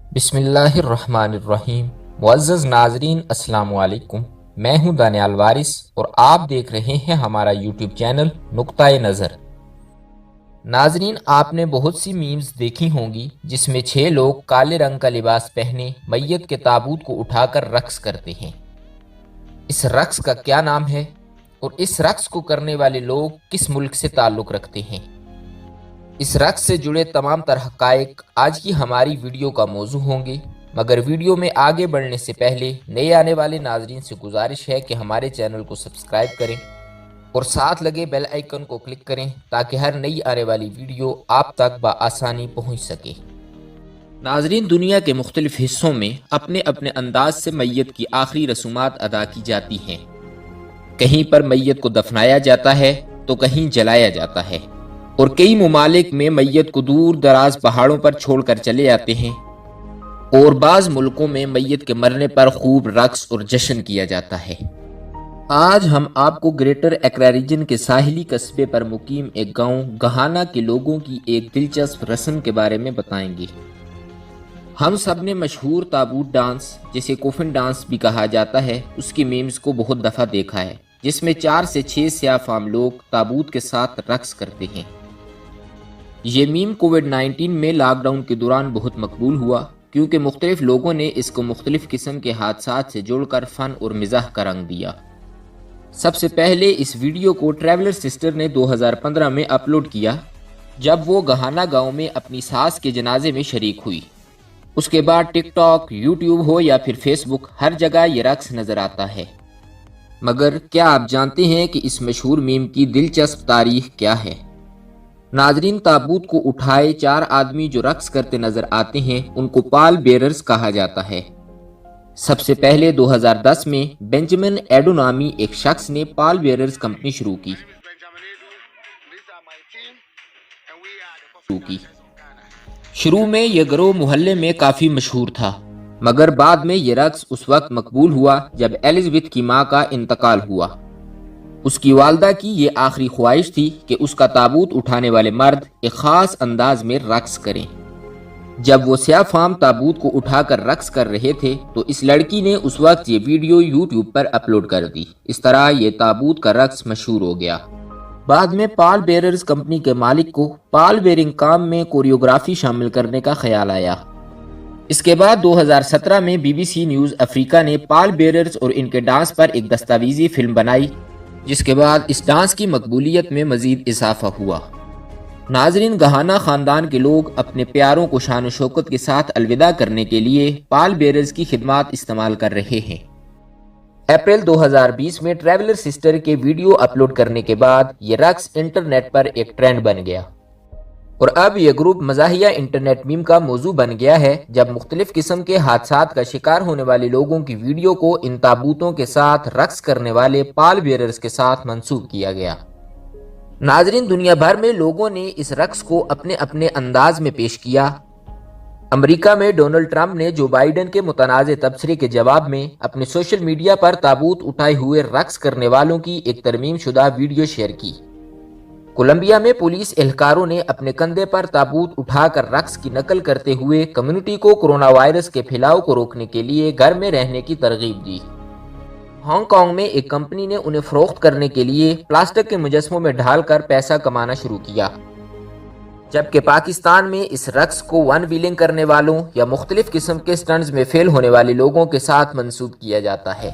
بسم اللہ الرحمن الرحیم۔ معزز ناظرین السلام علیکم، میں ہوں دانیال وارث اور آپ دیکھ رہے ہیں ہمارا یوٹیوب چینل نقطۂ نظر۔ ناظرین، آپ نے بہت سی میمز دیکھی ہوں گی جس میں 6 لوگ کالے رنگ کا لباس پہنے میت کے تابوت کو اٹھا کر رقص کرتے ہیں۔ اس رقص کا کیا نام ہے اور اس رقص کو کرنے والے لوگ کس ملک سے تعلق رکھتے ہیں؟ اس رقص سے جڑے تمام تر حقائق آج کی ہماری ویڈیو کا موضوع ہوں گے، مگر ویڈیو میں آگے بڑھنے سے پہلے نئے آنے والے ناظرین سے گزارش ہے کہ ہمارے چینل کو سبسکرائب کریں اور ساتھ لگے بیل آئیکن کو کلک کریں تاکہ ہر نئی آنے والی ویڈیو آپ تک بآسانی پہنچ سکے۔ ناظرین، دنیا کے مختلف حصوں میں اپنے اپنے انداز سے میت کی آخری رسومات ادا کی جاتی ہیں۔ کہیں پر میت کو دفنایا جاتا ہے تو کہیں جلایا جاتا ہے، اور کئی ممالک میں میت کو دور دراز پہاڑوں پر چھوڑ کر چلے جاتے ہیں، اور بعض ملکوں میں میت کے مرنے پر خوب رقص اور جشن کیا جاتا ہے۔ آج ہم آپ کو گریٹر ایکرا ریجن کے ساحلی قصبے پر مقیم ایک گاؤں گہانا کے لوگوں کی ایک دلچسپ رسم کے بارے میں بتائیں گے۔ ہم سب نے مشہور تابوت ڈانس، جسے کوفن ڈانس بھی کہا جاتا ہے، اس کی میمز کو بہت دفعہ دیکھا ہے، جس میں 4 سے 6 سیاہ فام لوگ تابوت کے ساتھ رقص کرتے ہیں۔ یہ میم کووڈ-19 میں لاک ڈاؤن کے دوران بہت مقبول ہوا، کیونکہ مختلف لوگوں نے اس کو مختلف قسم کے حادثات سے جوڑ کر فن اور مزاح کا رنگ دیا۔ سب سے پہلے اس ویڈیو کو ٹریولر سسٹر نے 2015 میں اپلوڈ کیا، جب وہ گہانا گاؤں میں اپنی ساس کے جنازے میں شریک ہوئی۔ اس کے بعد ٹک ٹاک، یوٹیوب ہو یا پھر فیس بک، ہر جگہ یہ رقص نظر آتا ہے۔ مگر کیا آپ جانتے ہیں کہ اس مشہور میم کی دلچسپ تاریخ کیا ہے؟ ناظرین، تابوت کو اٹھائے 4 آدمی جو رقص کرتے نظر آتے ہیں ان کو پال بیررز کہا جاتا ہے۔ سب سے پہلے 2010 میں بینجامن ایڈو نامی ایک شخص نے پال بیررز کمپنی شروع کی۔ شروع میں یہ گروہ محلے میں کافی مشہور تھا، مگر بعد میں یہ رقص اس وقت مقبول ہوا جب ایلزبتھ کی ماں کا انتقال ہوا۔ اس کی والدہ کی یہ آخری خواہش تھی کہ اس کا تابوت اٹھانے والے مرد ایک خاص انداز میں رقص کریں۔ جب وہ سیاہ فام تابوت کو اٹھا کر رقص کر رہے تھے تو اس لڑکی نے اس وقت یہ ویڈیو یوٹیوب پر اپلوڈ کر دی۔ اس طرح یہ تابوت کا رقص مشہور ہو گیا۔ بعد میں پال بیررز کمپنی کے مالک کو پال بیئرنگ کام میں کوریوگرافی شامل کرنے کا خیال آیا۔ اس کے بعد 2017 میں بی بی سی نیوز افریقہ نے پال بیررز اور ان کے ڈانس پر ایک دستاویزی فلم بنائی، جس کے بعد اس ڈانس کی مقبولیت میں مزید اضافہ ہوا۔ ناظرین، گہانا خاندان کے لوگ اپنے پیاروں کو شان و شوکت کے ساتھ الوداع کرنے کے لیے پال بیررز کی خدمات استعمال کر رہے ہیں۔ اپریل 2020 میں ٹریولر سسٹر کے ویڈیو اپلوڈ کرنے کے بعد یہ رقص انٹرنیٹ پر ایک ٹرینڈ بن گیا، اور اب یہ گروپ مزاحیہ انٹرنیٹ میم کا موضوع بن گیا ہے، جب مختلف قسم کے حادثات کا شکار ہونے والے لوگوں کی ویڈیو کو ان تابوتوں کے ساتھ رقص کرنے والے پال بیررز کے ساتھ منسوب کیا گیا۔ ناظرین، دنیا بھر میں لوگوں نے اس رقص کو اپنے اپنے انداز میں پیش کیا۔ امریکہ میں ڈونلڈ ٹرمپ نے جو بائیڈن کے متنازع تبصرے کے جواب میں اپنے سوشل میڈیا پر تابوت اٹھائے ہوئے رقص کرنے والوں کی ایک ترمیم شدہ ویڈیو شیئر کی۔ کولمبیا میں پولیس اہلکاروں نے اپنے کندھے پر تابوت اٹھا کر رقص کی نقل کرتے ہوئے کمیونٹی کو کورونا وائرس کے پھیلاؤ کو روکنے کے لیے گھر میں رہنے کی ترغیب دی۔ ہانگ کانگ میں ایک کمپنی نے انہیں فروخت کرنے کے لیے پلاسٹک کے مجسموں میں ڈھال کر پیسہ کمانا شروع کیا، جبکہ پاکستان میں اس رقص کو ون ویلنگ کرنے والوں یا مختلف قسم کے سٹنٹس میں فیل ہونے والے لوگوں کے ساتھ منسوب کیا جاتا ہے۔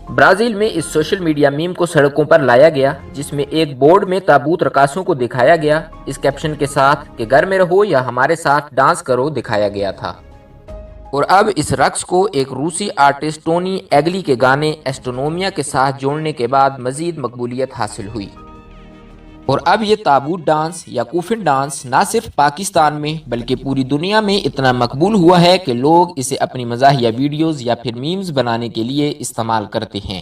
برازیل میں اس سوشل میڈیا میم کو سڑکوں پر لایا گیا، جس میں ایک بورڈ میں تابوت رقاصوں کو دکھایا گیا، اس کیپشن کے ساتھ کہ گھر میں رہو یا ہمارے ساتھ ڈانس کرو دکھایا گیا تھا۔ اور اب اس رقص کو ایک روسی آرٹسٹ ٹونی ایگلی کے گانے ایسٹونومیا کے ساتھ جوڑنے کے بعد مزید مقبولیت حاصل ہوئی، اور اب یہ تابوت ڈانس یا کوفن ڈانس نہ صرف پاکستان میں بلکہ پوری دنیا میں اتنا مقبول ہوا ہے کہ لوگ اسے اپنی مزاحیہ ویڈیوز یا پھر میمز بنانے کے لیے استعمال کرتے ہیں۔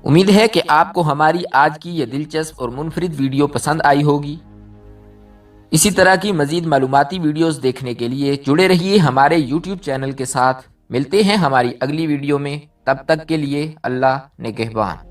امید ہے کہ آپ کو ہماری آج کی یہ دلچسپ اور منفرد ویڈیو پسند آئی ہوگی۔ اسی طرح کی مزید معلوماتی ویڈیوز دیکھنے کے لیے جڑے رہیے ہمارے یوٹیوب چینل کے ساتھ۔ ملتے ہیں ہماری اگلی ویڈیو میں، تب تک کے لیے اللہ نگہبان۔